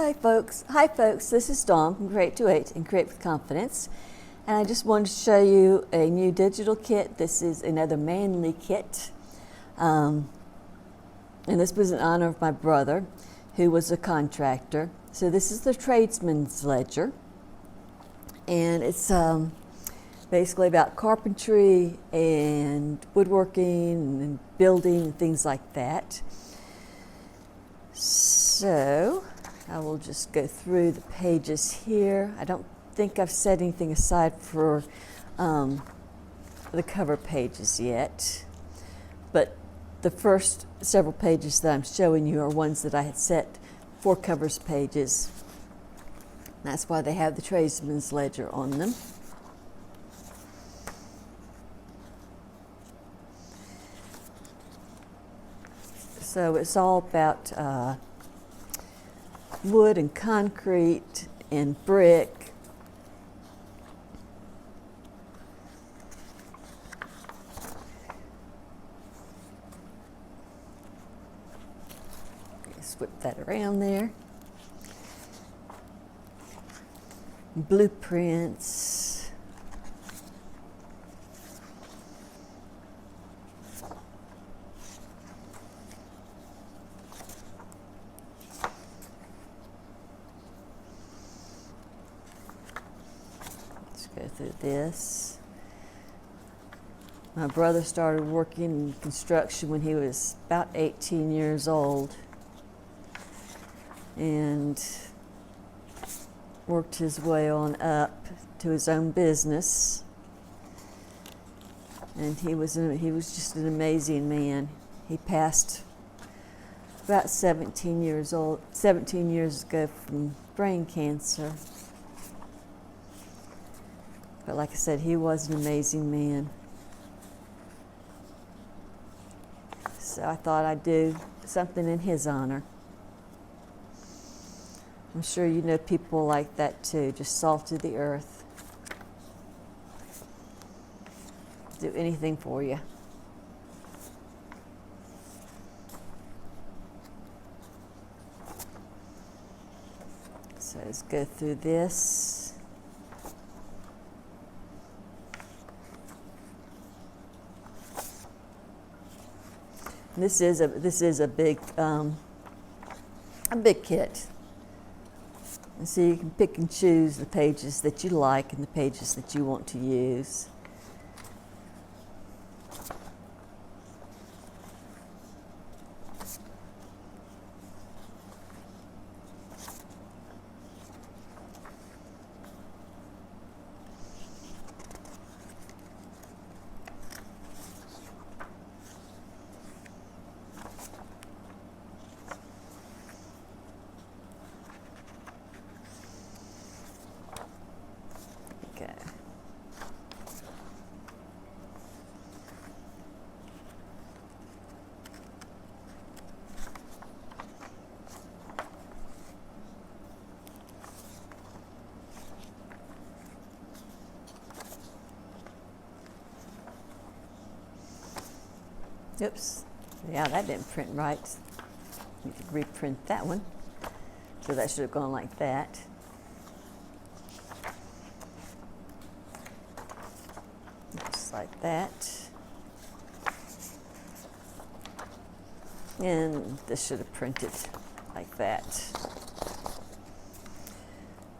Hi folks, this is Dawn from Create to 8 and Create with Confidence. And I just wanted to show you a new digital kit. This is another manly kit. And this was in honor of my brother, who was a contractor. So this is the Tradesman's ledger. And it's basically about carpentry and woodworking and building and things like that. So I will just go through the pages here. I don't think I've set anything aside for the cover pages yet, but the first several pages that I'm showing you are ones that I had set for covers pages. That's why they have the Tradesman's ledger on them. So it's all about wood and concrete and brick. Just whip that around there. Blueprints. Go through this. My brother started working in construction when he was about 18 years old and worked his way on up to his own business. And he was just an amazing man. He passed about 17 years ago from brain cancer. But like I said, he was an amazing man. So I thought I'd do something in his honor. I'm sure you know people like that too, just salt of the earth. Do anything for you. So let's go through this. This is a big kit. And so you can pick and choose the pages that you like and the pages that you want to use. Okay. Oops. Yeah, that didn't print right. You could reprint that one. So that should have gone like that. Just like that. And this should have printed like that.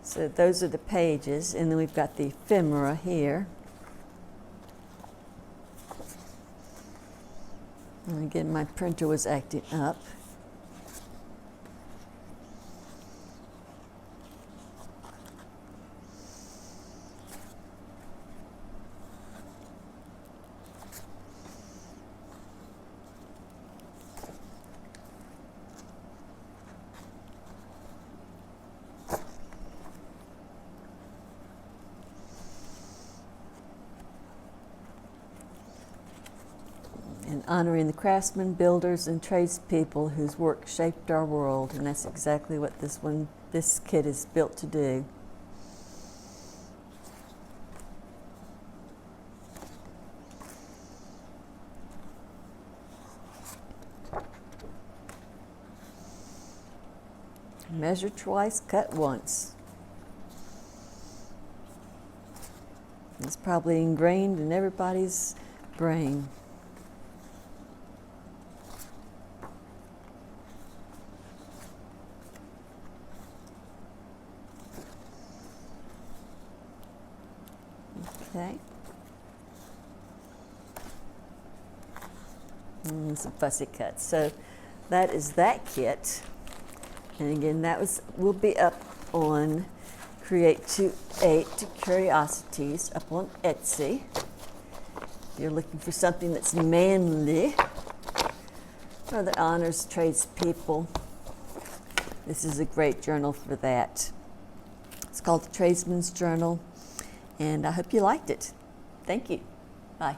So those are the pages, and then we've got the ephemera here. And again, my printer was acting up. And honoring the craftsmen, builders, and tradespeople whose work shaped our world, and that's exactly what this kit is built to do. Measure twice, cut once. It's probably ingrained in everybody's brain. Okay. And some fussy cuts. So that is that kit. And again, will be up on Create to 8 Curiosities up on Etsy. If you're looking for something that's manly or that honors tradespeople, this is a great journal for that. It's called the Tradesman's Journal, and I hope you liked it. Thank you. Bye.